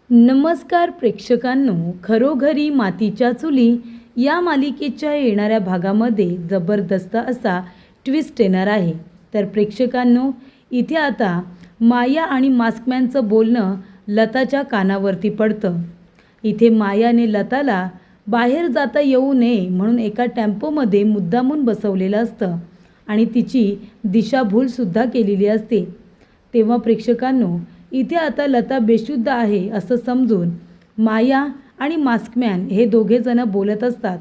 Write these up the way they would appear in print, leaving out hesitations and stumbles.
नमस्कार प्रेक्षकांनो, खरोखरी मातीच्या चुली या मालिकेच्या येणाऱ्या भागामध्ये जबरदस्त असा ट्विस्ट येणार आहे. तर प्रेक्षकांनो, इथे आता माया आणि मास्कमॅनचं बोलणं लताच्या कानावरती पडतं. इथे मायाने लताला बाहेर जाता येऊ नये म्हणून एका टेम्पोमध्ये मुद्दामून बसवलेलं असतं आणि तिची दिशाभूलसुद्धा केलेली असते. तेव्हा प्रेक्षकांनो, इथे आता लता बेशुद्ध आहे असं समजून माया आणि मास्कमॅन हे दोघेजणं बोलत असतात.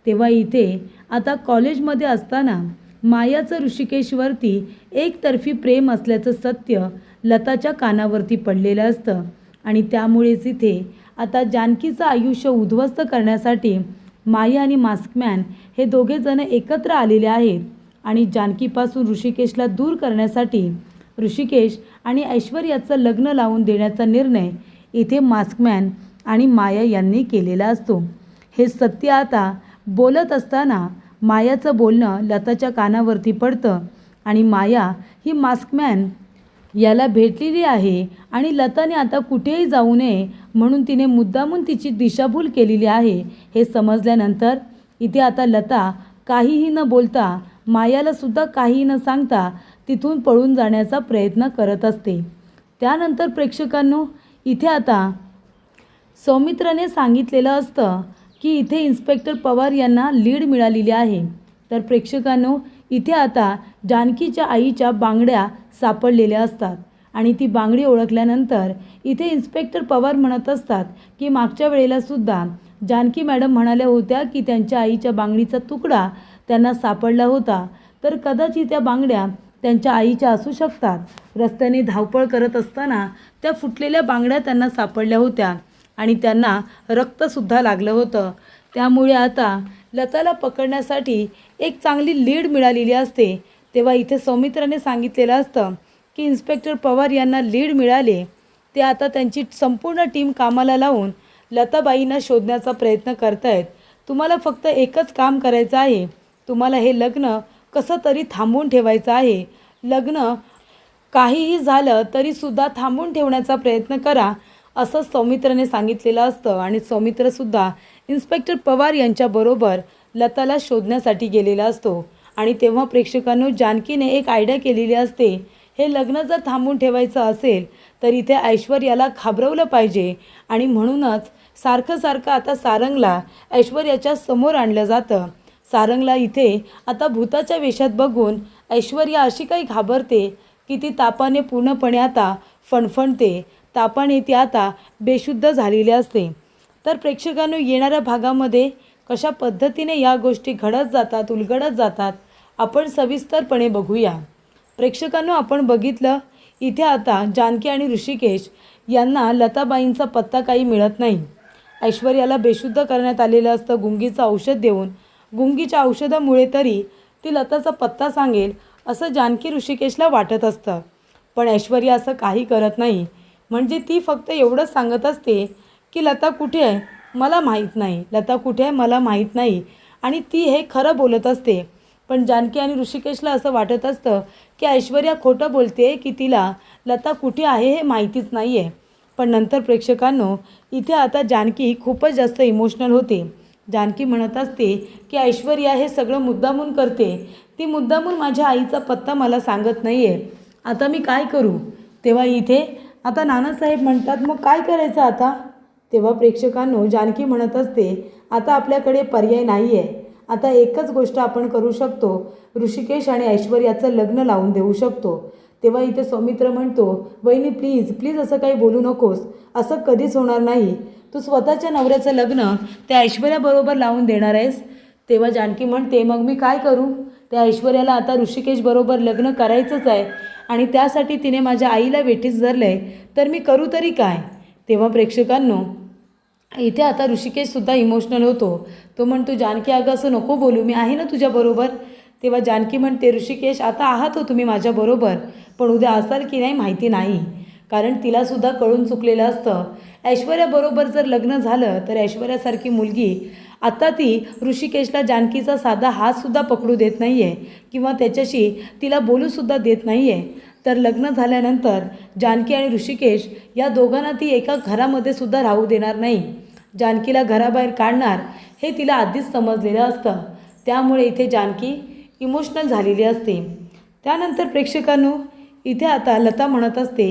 तेव्हा इथे आता कॉलेजमध्ये असताना मायाचं ऋषिकेशवरती एकतर्फी प्रेम असल्याचं सत्य लताच्या कानावरती पडलेलं असतं आणि त्यामुळेच इथे आता जानकीचं आयुष्य उद्ध्वस्त करण्यासाठी माया आणि मास्कमॅन हे दोघेजणं एकत्र आलेले आहेत आणि जानकीपासून ऋषिकेशला दूर करण्यासाठी ऋषिकेश आणि ऐश्वर्याचं लग्न लावून देण्याचा निर्णय इथे मास्कमॅन आणि माया यांनी केलेला असतो. हे सत्य आता बोलत असताना मायाचं बोलणं लताच्या कानावरती पडतं आणि माया ही मास्कमॅन याला भेटलेली आहे आणि लताने आता कुठेही जाऊ नये म्हणून तिने मुद्दामून तिची दिशाभूल केलेली आहे हे समजल्यानंतर इथे आता लता काहीही न बोलता, मायालासुद्धा काहीही न सांगता तिथून पळून जाण्याचा प्रयत्न करत असते. त्यानंतर प्रेक्षकांनो, इथे आता सौमित्रने सांगितलेलं असतं की इथे इन्स्पेक्टर पवार यांना लीड मिळालेली आहे. तर प्रेक्षकांनो, इथे आता जानकीच्या आईच्या बांगड्या सापडलेल्या असतात आणि ती बांगडी ओळखल्यानंतर इथे इन्स्पेक्टर पवार म्हणत असतात की मागच्या वेळेलासुद्धा जानकी मॅडम म्हणाल्या होत्या की त्यांच्या आईच्या बांगडीचा तुकडा त्यांना सापडला होता, तर कदाचित त्या बांगड्या त्यांच्या आईच्या असू शकतात. रस्त्याने धावपळ करत असताना त्या फुटलेल्या बांगड्या त्यांना सापडल्या होत्या आणि त्यांना रक्तसुद्धा लागलं होतं. त्यामुळे आता लताला पकडण्यासाठी एक चांगली लीड मिळालेली असते. तेव्हा इथे सौमित्राने सांगितलेलं असतं की इन्स्पेक्टर पवार यांना लीड मिळाले, ते आता त्यांची संपूर्ण टीम कामाला लावून लताबाईंना शोधण्याचा प्रयत्न करतायत. तुम्हाला फक्त एकच काम करायचं आहे, तुम्हाला हे लग्न कसं तरी थांबवून ठेवायचं आहे. लग्न काहीही झालं तरीसुद्धा थांबवून ठेवण्याचा प्रयत्न करा असं सौमित्रने सांगितलेलं असतं आणि सौमित्रसुद्धा इन्स्पेक्टर पवार यांच्याबरोबर लताला शोधण्यासाठी गेलेला असतो. आणि तेव्हा प्रेक्षकांनो, जानकीने एक आयडिया केलेली असते. हे लग्न जर थांबवून ठेवायचं असेल तर इथे ऐश्वर्याला घाबरवलं पाहिजे आणि म्हणूनच सारखं आता सारंगला ऐश्वर्याच्या समोर आणलं जातं. सारंगला इथे आता भूताच्या वेशात बघून ऐश्वर्या अशी काही घाबरते की ती तापाने पूर्णपणे आता फणफणते. तापाने ती आता बेशुद्ध झालेली असते. तर प्रेक्षकांनो, येणाऱ्या भागामध्ये कशा पद्धतीने या गोष्टी घडत जातात, उलगडत जातात, आपण सविस्तरपणे बघूया. प्रेक्षकांनो, आपण बघितलं इथे आता जानकी आणि ऋषिकेश यांना लताबाईंचा पत्ता काही मिळत नाही. ऐश्वर्याला बेशुद्ध करण्यात आलेलं असतं गुंगीचं औषध देऊन. गुंगीच्या औषधामुळे तरी ती लताचा पत्ता सांगेल असं जानकी ऋषिकेशला वाटत असतं, पण ऐश्वर्या असं काही करत नाही. म्हणजे ती फक्त एवढंच सांगत असते की लता कुठे आहे मला माहीत नाही, लता कुठे आहे मला माहीत नाही, आणि ती हे खरं बोलत असते. पण जानकी आणि ऋषिकेशला असं वाटत असतं की ऐश्वर्या खोटं बोलते की तिला लता कुठे आहे हे माहितीच नाही आहे. पण नंतर प्रेक्षकांनो, इथे आता जानकी खूपच जास्त इमोशनल होते. जानकी म्हणत असते की ऐश्वर्या हे सगळं मुद्दामून करते, ती मुद्दामून माझ्या आईचा पत्ता मला सांगत नाही आहे, आता मी काय करू. तेव्हा इथे आता नानासाहेब म्हणतात, मग काय करायचं आता. तेव्हा प्रेक्षकांनो, जानकी म्हणत असते आता आपल्याकडे पर्याय नाही आहे, आता एकच गोष्ट आपण करू शकतो, ऋषिकेश आणि ऐश्वर्याचं लग्न लावून देऊ शकतो. तेव्हा इथे सौमित्र म्हणतो, वहिनी प्लीज प्लीज असं काही बोलू नकोस, असं कधीच होणार नाही, तू स्वतःच्या नवऱ्याचं लग्न त्या ऐश्वर्याबरोबर लावून देणार आहेस. तेव्हा जानकी म्हणते, मग मी काय करू, त्या ऐश्वर्याला आता ऋषिकेशबरोबर लग्न करायचंच आहे आणि त्यासाठी तिने माझ्या आईला वेठीस धरलं आहे, तर मी करू तरी काय. तेव्हा प्रेक्षकांनो, इथे आता ऋषिकेशसुद्धा इमोशनल होतो. तो म्हणतो, जानकी अगं असं नको बोलू, मी आहे ना तुझ्याबरोबर. तेव्हा जानकी म्हणते, ऋषिकेश आता आहात हो तुम्ही माझ्याबरोबर, पण उद्या असाल की नाही माहिती नाही, कारण तिलासुद्धा कळून चुकलेलं असतं. ऐश्वर्याबरोबर जर लग्न झालं तर ऐश्वर्यासारखी मुलगी आता ती ऋषिकेशला जानकीचा साधा हातसुद्धा पकडू देत नाही आहे किंवा त्याच्याशी तिला बोलूसुद्धा देत नाही आहे. तर लग्न झाल्यानंतर जानकी आणि ऋषिकेश या दोघांना ती एका घरामध्ये सुद्धा राहू देणार नाही. जानकीला घराबाहेर काढणार हे तिला आधीच समजलेलं असतं. त्यामुळे इथे जानकी इमोशनल झालेली असते. त्यानंतर प्रेक्षकांनो, इथे आता लता म्हणत असते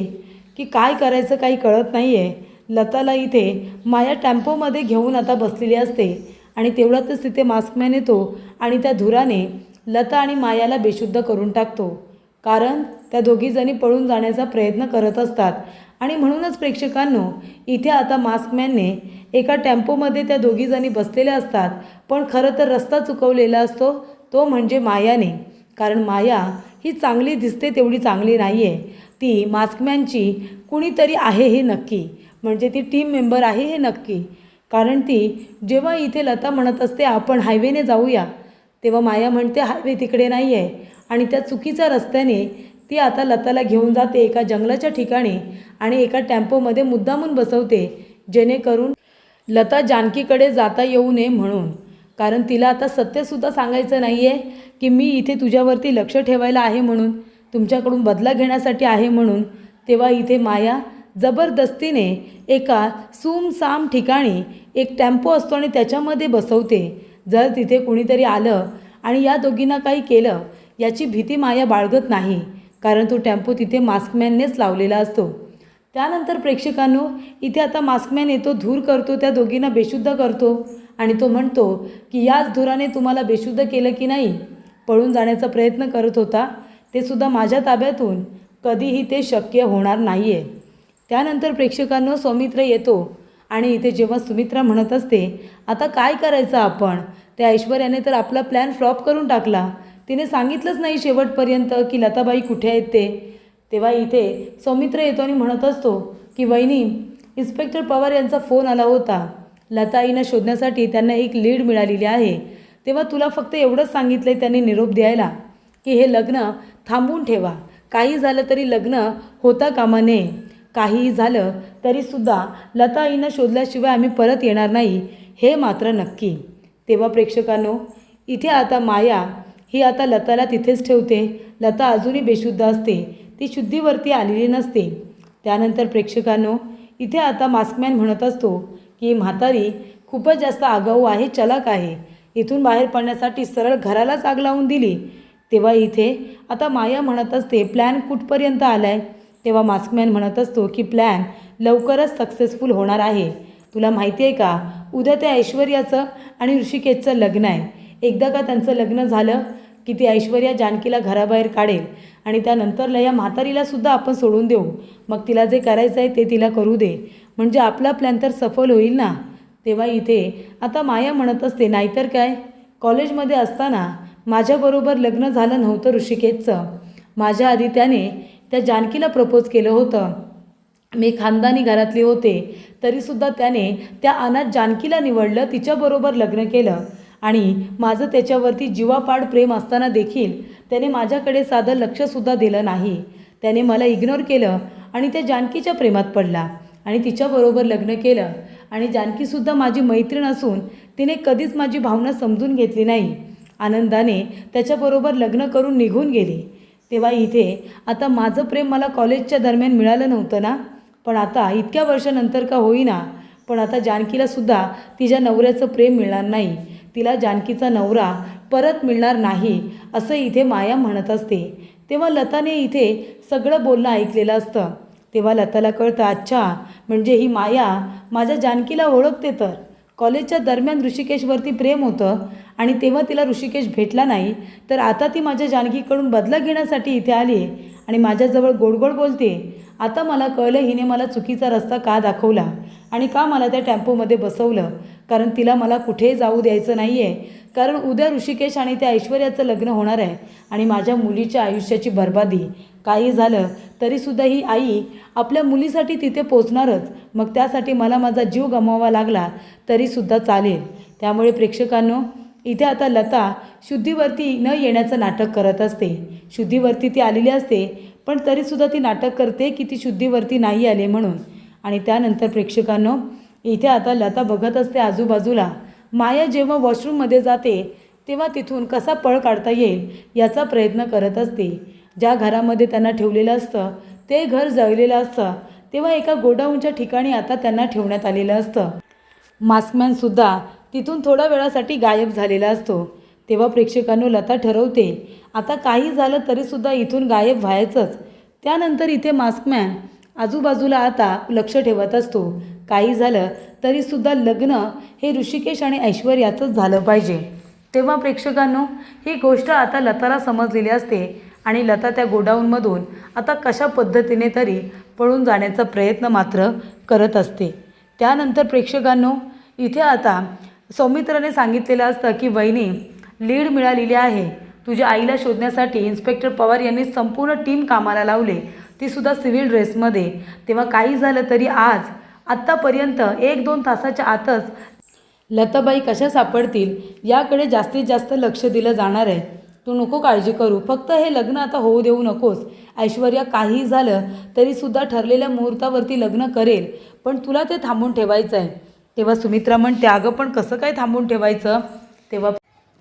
की काय करायचं काही कळत नाही आहे. लताला इथे माया टेम्पोमध्ये घेऊन आता बसलेली असते आणि तेवढ्यातच तिथे मास्कमॅन येतो आणि त्या धुराने लता आणि मायाला बेशुद्ध करून टाकतो. कारण त्या दोघीजणी पळून जाण्याचा प्रयत्न करत असतात आणि म्हणूनच प्रेक्षकांनो, इथे आता मास्कमॅनने एका टेम्पोमध्ये त्या दोघीजणी बसलेल्या असतात. पण खरं तर रस्ता चुकवलेला असतो तो म्हणजे मायाने. कारण माया ही चांगली दिसते तेवढी चांगली नाही आहे. ती मास्कमॅनची कुणीतरी आहे हे नक्की, म्हणजे ती टीम मेंबर आहे हे नक्की. कारण ती जेव्हा इथे लता म्हणत असते आपण हायवेने जाऊया, तेव्हा माया म्हणते हायवे तिकडे नाही आहे आणि त्या चुकीच्या रस्त्याने ती आता लताला घेऊन जाते एका जंगलाच्या ठिकाणी आणि एका टेम्पोमध्ये मुद्दामून बसवते, जेणेकरून लता जानकीकडे जाता येऊ नये म्हणून. कारण तिला आता सत्यसुद्धा सांगायचं नाही आहे की मी इथे तुझ्यावरती लक्ष ठेवायला आहे म्हणून, तुमच्याकडून बदला घेण्यासाठी आहे म्हणून. तेव्हा इथे माया जबरदस्तीने एका सूमसाम ठिकाणी एक टेम्पो असतो आणि त्याच्यामध्ये बसवते. जर तिथे कुणीतरी आलं आणि या दोघींना काही केलं याची भीती माया बाळगत नाही, कारण तो टेम्पो तिथे मास्कमॅननेच लावलेला असतो. त्यानंतर प्रेक्षकांनो, इथे आता मास्कमॅन येतो, धूर करतो, त्या दोघींना बेशुद्ध करतो आणि तो म्हणतो की याच धुराने तुम्हाला बेशुद्ध केलं की नाही. पळून जाण्याचा प्रयत्न करत होता, ते सुद्धा माझ्या ताब्यातून कधीही ते शक्य होणार नाही आहे. त्यानंतर प्रेक्षकांनो, सौमित्र येतो आणि इथे जेव्हा सुमित्रा म्हणत असते आता काय करायचं आपण, त्या ऐश्वर्याने तर आपला प्लॅन फ्लॉप करून टाकला, तिने सांगितलंच नाही शेवटपर्यंत की लताबाई कुठे आहेत ते. तेव्हा इथे सौमित्र येतो आणि म्हणत असतो की वहिनी, इन्स्पेक्टर पवार यांचा फोन आला होता, लताईंना शोधण्यासाठी त्यांना एक लीड मिळालेली आहे. तेव्हा तुला फक्त एवढंच सांगितलं त्यांनी निरोप द्यायला की हे लग्न थांबवून ठेवा, काही झालं तरी लग्न होता कामा नये, काहीही झालं तरीसुद्धा लताईंना शोधल्याशिवाय आम्ही परत येणार नाही, हे मात्र नक्की. तेव्हा प्रेक्षकांनो, इथे आता माया ही आता लताला तिथेच ठेवते. लता अजूनही बेशुद्ध असते, ती शुद्धीवरती आलेली नसते. त्यानंतर प्रेक्षकांनो, इथे आता मास्कमॅन म्हणत असतो की म्हातारी खूपच जास्त आगाऊ आहे, चलाक आहे, इथून बाहेर पडण्यासाठी सरळ घरालाच आग लावून दिली. तेव्हा इथे आता माया म्हणत असते प्लॅन कुठपर्यंत आला आहे. तेव्हा मास्कमॅन म्हणत असतो की प्लॅन लवकरच सक्सेसफुल होणार आहे. तुला माहिती आहे का, उद्या त्या ऐश्वर्याचं आणि ऋषिकेशचं लग्न आहे. एकदा का त्यांचं लग्न झालं की ती ऐश्वर्या जानकीला घराबाहेर काढेल आणि त्यानंतरला या म्हातारीलासुद्धा आपण सोडून देऊ. मग तिला जे करायचं आहे ते तिला करू दे, म्हणजे आपला प्लॅन तर सफल होईल ना. तेव्हा इथे आता माया म्हणत असते नाहीतर काय, कॉलेजमध्ये असताना माझ्याबरोबर लग्न झालं नव्हतं ऋषिकेशचं, माझ्या आधी त्याने त्या जानकीला प्रपोज केलं होतं. मी खानदानी घरातले होते तरीसुद्धा त्याने त्या अनाथ जानकीला निवडलं, तिच्याबरोबर लग्न केलं आणि माझं त्याच्यावरती जीवापाड प्रेम असताना देखील त्याने माझ्याकडे साधं लक्षसुद्धा दिलं नाही. त्याने मला इग्नोर केलं आणि त्या जानकीच्या प्रेमात पडला आणि तिच्याबरोबर लग्न केलं. आणि जानकीसुद्धा माझी मैत्रीण असून तिने कधीच माझी भावना समजून घेतली नाही, आनंदाने त्याच्याबरोबर लग्न करून निघून गेली. तेव्हा इथे आता माझं प्रेम मला कॉलेजच्या दरम्यान मिळालं नव्हतं ना, पण आता इतक्या वर्षानंतर का होईना, पण आता जानकीलासुद्धा तिच्या नवऱ्याचं प्रेम मिळणार नाही, तिला जानकीचा नवरा परत मिळणार नाही, असं इथे माया म्हणत असते. तेव्हा लताने इथे सगळं बोलणं ऐकलेलं असतं. तेव्हा लताला कळतं अच्छा, म्हणजे ही माया माझ्या जानकीला ओळखते. तर कॉलेजच्या दरम्यान ऋषिकेशवरती प्रेम होतं आणि तेव्हा तिला ऋषिकेश भेटला नाही, तर आता ती माझ्या जानकीकडून बदला घेण्यासाठी इथे आली आहे आणि माझ्याजवळ गोडगोड बोलते. आता मला कळलं हिने मला चुकीचा रस्ता का दाखवला आणि का मला त्या टेम्पोमध्ये बसवलं, कारण तिला मला कुठेही जाऊ द्यायचं नाही आहे. कारण उद्या ऋषिकेश आणि त्या ऐश्वर्याचं लग्न होणार आहे आणि माझ्या मुलीच्या आयुष्याची बर्बादी. काही झालं तरीसुद्धा ही आई आपल्या मुलीसाठी तिथे पोचणारच, मग त्यासाठी मला माझा जीव गमवावा लागला तरीसुद्धा चालेल. त्यामुळे प्रेक्षकांनो, इथे आता लता शुद्धीवरती न येण्याचं नाटक करत असते. शुद्धीवरती ती आलेली असते, पण तरीसुद्धा ती नाटक करते की ती शुद्धीवरती नाही आले म्हणून. आणि त्यानंतर प्रेक्षकांनो, इथे आता लता बघत असते आजूबाजूला. माया जेव्हा वॉशरूममध्ये जाते तेव्हा तिथून कसा पळ काढता येईल याचा प्रयत्न करत असते ज्या घरामध्ये त्यांना ठेवलेलं असतं ते घर जळलेलं असतं, तेव्हा एका गोडाऊनच्या ठिकाणी आता त्यांना ठेवण्यात आलेलं असतं. मास्कमॅनसुद्धा तिथून थोड्या वेळासाठी गायब झालेला असतो. तेव्हा प्रेक्षकांनो लता ठरवते आता काही झालं तरीसुद्धा इथून गायब व्हायचंच. त्यानंतर इथे मास्कमॅन आजूबाजूला आता लक्ष ठेवत असतो. काही झालं तरीसुद्धा लग्न हे ऋषिकेश आणि ऐश्वर्याचंच झालं पाहिजे. तेव्हा प्रेक्षकांनो ही गोष्ट आता लताला समजलेली असते आणि लता त्या गोडाऊनमधून आता कशा पद्धतीने तरी पळून जाण्याचा प्रयत्न मात्र करत असते. त्यानंतर प्रेक्षकांनो इथे आता सौमित्राने सांगितलेलं असतं की वहिनी लीड मिळालेली आहे. तुझ्या आईला शोधण्यासाठी इन्स्पेक्टर पवार यांनी संपूर्ण टीम कामाला लावले, तीसुद्धा सिव्हिल ड्रेसमध्ये. तेव्हा काही झालं तरी आज आत्तापर्यंत 1-2 तासाच्या आतच लताबाई कशा सापडतील याकडे जास्तीत जास्त लक्ष दिलं जाणार आहे. तू नको काळजी करू, फक्त हे लग्न आता होऊ देऊ नकोस. ऐश्वर्या काही झालं तरीसुद्धा ठरलेल्या मुहूर्तावरती लग्न करेल, पण तुला ते थांबून ठेवायचं आहे. तेव्हा सुमित्रा म्हणते अगं पण कसं काय थांबून ठेवायचं.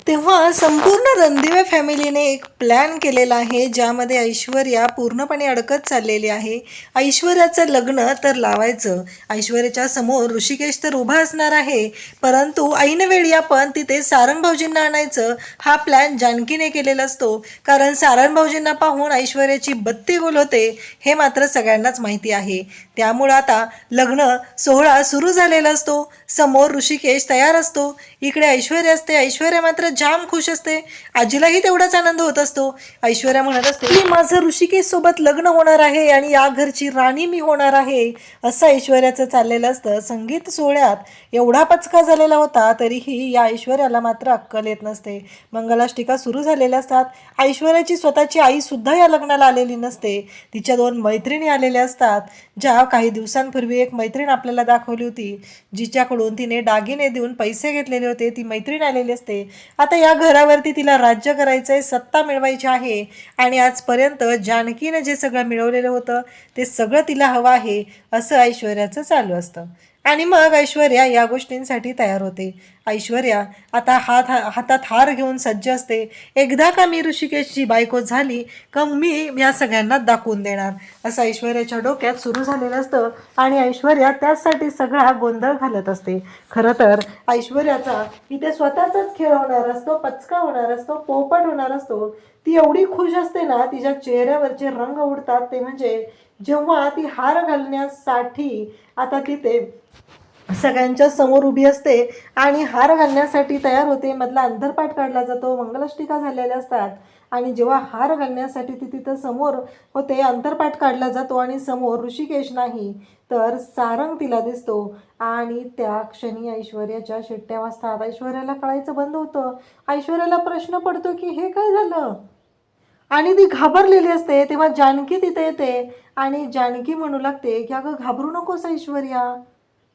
तेव्हा संपूर्ण रणदिवे फॅमिलीने एक प्लॅन केलेला आहे, ज्यामध्ये ऐश्वर्या पूर्णपणे अडकत चाललेली आहे. ऐश्वर्याचं लग्न तर लावायचं, ऐश्वर्याच्या समोर ऋषिकेश तर उभा असणार आहे, परंतु ऐनवेळी आपण तिथे सारंग भाऊजींना आणायचं हा प्लॅन जानकीने केलेला असतो. कारण सारंग भाऊजींना पाहून ऐश्वर्याची बत्ती गुल होते हे मात्र सगळ्यांनाच माहिती आहे. त्यामुळं आता लग्न सोहळा सुरू झालेला असतो. समोर ऋषिकेश तयार असतो, इकडे ऐश्वर्या असते. ऐश्वर्या मात्र जाम खुश असते, आजीलाही तेवढाच आनंद होत असतो. ऐश्वर्या म्हणत असते की माझं ऋषिकेश सोबत लग्न होणार आहे आणि या घरची राणी मी होणार आहे, असं ऐश्वर्याचं चाललेलं असतं. संगीत सोहळ्यात एवढा पचका झालेला होता तरीही या ऐश्वर्याला मात्र अक्कल येत नसते. मंगलाष्टिका सुरू झालेल्या असतात. ऐश्वर्याची स्वतःची आई सुद्धा या लग्नाला आलेली नसते, तिच्या 2 मैत्रिणी आलेल्या असतात. ज्या काही दिवसांपूर्वी एक मैत्रीण आपल्याला दाखवली होती, जिच्याकडून तिने दागिने देऊन पैसे घेतलेले होते, ती मैत्रीण आलेली असते. आता या घरावरती तिला राज्य करायचं आहे, सत्ता मिळवायची आहे आणि आजपर्यंत जानकीने जे सगळं मिळवलेलं होतं ते सगळं तिला हवं आहे असं ऐश्वर्याचं चालू असतं. आणि मग ऐश्वर्या या गोष्टींसाठी तयार होते. ऐश्वर्या आता हातात हार घेऊन सज्ज असते. एकदा का मी ऋषिकेशची बायको झाली का मी या सगळ्यांना दाखवून देणार असं ऐश्वर्याच्या डोक्यात सुरू झालेलं असतं आणि ऐश्वर्या त्यासाठी सगळा गोंधळ घालत असते. खरं तर ऐश्वर्याचा इथे स्वतःचाच खेळ होणार असतो, पचका होणार असतो, पोपट होणार असतो. ती एवढी खुश असते ना, तिच्या चेहऱ्यावरचे रंग उडतात. ते म्हणजे जेव्हा ती हार घालण्यासाठी आता तिथे सगळ्यांच्या समोर उभी असते आणि हार घालण्यासाठी तयार होते. मधला अंतरपाठ काढला जातो, मंगलाष्टिका झालेल्या असतात आणि जेव्हा हार घालण्यासाठी ती तिथं समोर होते, अंतरपाठ काढला जातो आणि समोर ऋषिकेश नाही तर सारंग तिला दिसतो आणि त्या क्षणी ऐश्वर्याच्या शिट्ट्या वाजतात. ऐश्वर्याला कळायचं बंद होतं. ऐश्वर्याला प्रश्न पडतो की हे काय झालं आणि ती घाबरलेली असते. तेव्हा जानकी तिथे येते आणि जानकी म्हणू लागते की अगं घाबरू नकोस ऐश्वर्या,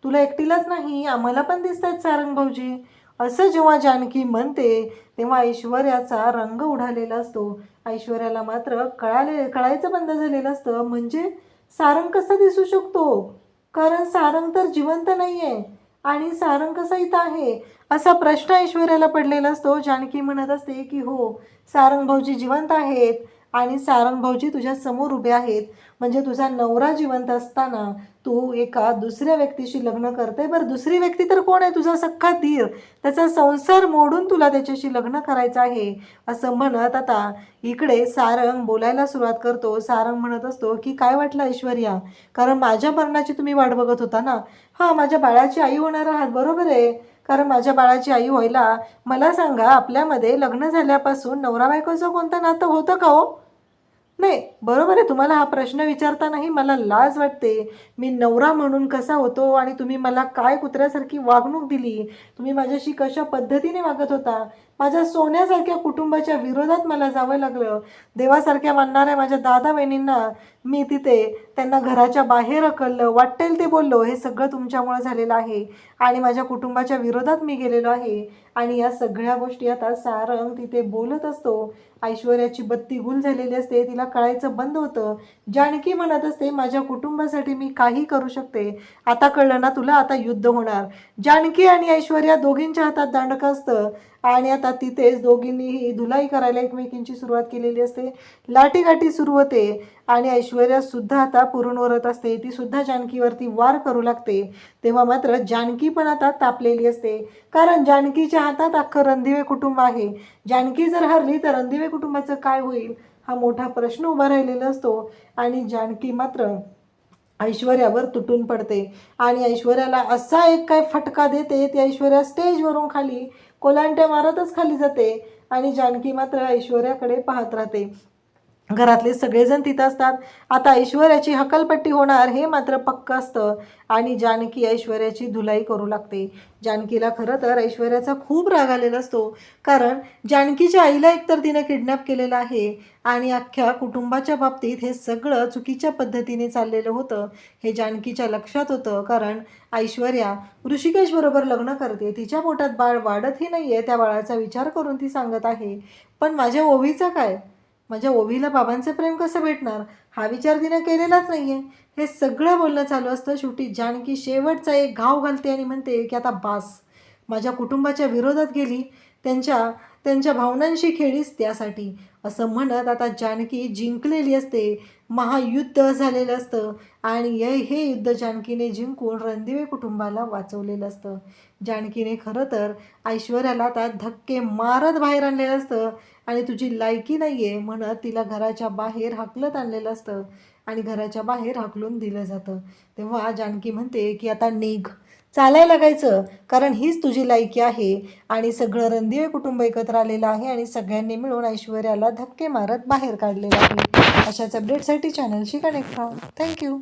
तुला एकटीलाच नाही आम्हाला पण दिसत आहेत सारंग भाऊजी. असं जेव्हा जानकी म्हणते तेव्हा ऐश्वर्याचा रंग उडालेला असतो. ऐश्वर्याला मात्र कळायचं बंद झालेलं असतं. म्हणजे सारंग कसा दिसू शकतो, कारण सारंग तर जिवंत नाही आहे आणि सारंग कसा इथं आहे असा प्रश्न ऐश्वर्याला पडलेला असतो. जानकी म्हणत असते की हो, सारंग भाऊजी जिवंत आहेत आणि सारंग भाऊजी तुझ्या समोर उभे आहेत. म्हणजे तुझा नवरा जिवंत असताना तू एका दुसऱ्या व्यक्तीशी लग्न करते. बरं, दुसरी व्यक्ती तर कोण आहे, तुझा सख्खा धीर, त्याचा संसार मोडून तुला त्याच्याशी लग्न करायचं आहे असं म्हणत आता इकडे सारंग बोलायला सुरुवात करतो. सारंग म्हणत असतो की काय वाटलं ऐश्वर्या, कारण माझ्या मरणाची तुम्ही वाट बघत होता ना. हां, माझ्या बाळाची आई होणार आहात, बरोबर आहे. कारण माझ्या बाळाची आई व्हायला मला सांगा, आपल्यामध्ये लग्न झाल्यापासून नवरा बायकोचं कोणतं नातं होतं का हो? नाही, बरोबर आहे. तुम्हाला हा प्रश्न विचारतानाही मला लाज वाटते. मी नवरा म्हणून कसा होतो आणि तुम्ही मला काय कुत्र्यासारखी वागणूक दिली, तुम्ही माझ्याशी कशा पद्धतीने वागत होता. माझ्या सोन्यासारख्या कुटुंबाच्या विरोधात मला जावं लागलं. देवासारख्या मानणाऱ्या माझ्या दादा बहिणींना मी तिथे त्यांना घराच्या बाहेर हकललं, वाटेल ते बोललो. हे सगळं तुमच्यामुळे झालेलं आहे आणि माझ्या कुटुंबाच्या विरोधात मी गेलेलो आहे. आणि या सगळ्या गोष्टी आता सारंग तिथे बोलत असतो. ऐश्वर्याची बत्ती गुल झालेली असते, तिला कळायचं बंद होतं. जानकी म्हणत असते माझ्या कुटुंबासाठी मी काही करू शकते. आता कळलं ना तुला, आता युद्ध होणार. जानकी आणि ऐश्वर्या दोघींच्या हातात दांडकं असतं आणि आता आता तिथेच दोघींनीही धुलाई करायला एकमेकींची सुरुवात केलेली असते. लाठीकाठी सुरू होते आणि ऐश्वर्या सुद्धा आता पुरून असते. ती सुद्धा जानकीवरती वार करू लागते. तेव्हा मात्र जानकी पण आता तापलेली असते, कारण जानकीच्या हातात अख्खं रणदिवे कुटुंब आहे. जानकी जर हरली तर रणदिवे कुटुंबाचं काय होईल हा मोठा प्रश्न उभा राहिलेला असतो. आणि जानकी मात्र ऐश्वर्यावर तुटून पडते आणि ऐश्वर्याला असा एक काय फटका देते. ती ऐश्वर्या स्टेजवरून खाली कोलांट्या मारतच खाली जाते आणि जानकी मात्र ऐश्वर्याकडे पाहत राहते. घरातले सगळेजण तिथं असतात. आता ऐश्वर्याची हकलपट्टी होणार हे मात्र पक्क असतं आणि जानकी ऐश्वर्याची धुलाई करू लागते. जानकीला खरं तर ऐश्वर्याचा खूप राग आलेला असतो, कारण जानकीच्या आईला एकतर तिनं किडनॅप केलेलं आहे आणि अख्ख्या कुटुंबाच्या बाबतीत हे सगळं चुकीच्या पद्धतीने चाललेलं होतं हे जानकीच्या लक्षात होतं. कारण ऐश्वर्या ऋषिकेशबरोबर लग्न करते, तिच्या पोटात बाळ वाढतही नाही आहे, त्या बाळाचा विचार करून ती सांगत आहे, पण माझ्या ओवीचं काय, माझ्या ओवीला बाबांचं प्रेम कसं भेटणार हा विचार तिने केलेलाच नाही आहे. हे सगळं बोलणं चालू असतं. शेवटी जानकी शेवटचा एक घाव घालते आणि म्हणते की आता बास, माझ्या कुटुंबाच्या विरोधात गेली, त्यांच्या भावनांशी खेळीस त्यासाठी, असं म्हणत आता जानकी जिंकलेली असते. महायुद्ध झालेलं असतं आणि हे युद्ध जानकीने जिंकून रणदिवे कुटुंबाला वाचवलेलं असतं. जानकीने खरं तर ऐश्वर्याला आता धक्के मारत बाहेर आणलेलं असतं आणि तुझी लायकी नाही आहे म्हणत तिला घराच्या बाहेर हाकलत आणलेलं असतं आणि घराच्या बाहेर हाकलून दिलं जातं. तेव्हा जानकी म्हणते की आता निघ, चालायला लागायचं, कारण हीच तुझी लायकी आहे. आणि सगळं रणदिवे कुटुंब एकत्र आलेलं आहे आणि सगळ्यांनी मिळून ऐश्वर्याला धक्के मारत बाहेर काढलेलं आहे. अशाच अपडेटसाठी चॅनलशी कनेक्ट राहा. थँक्यू.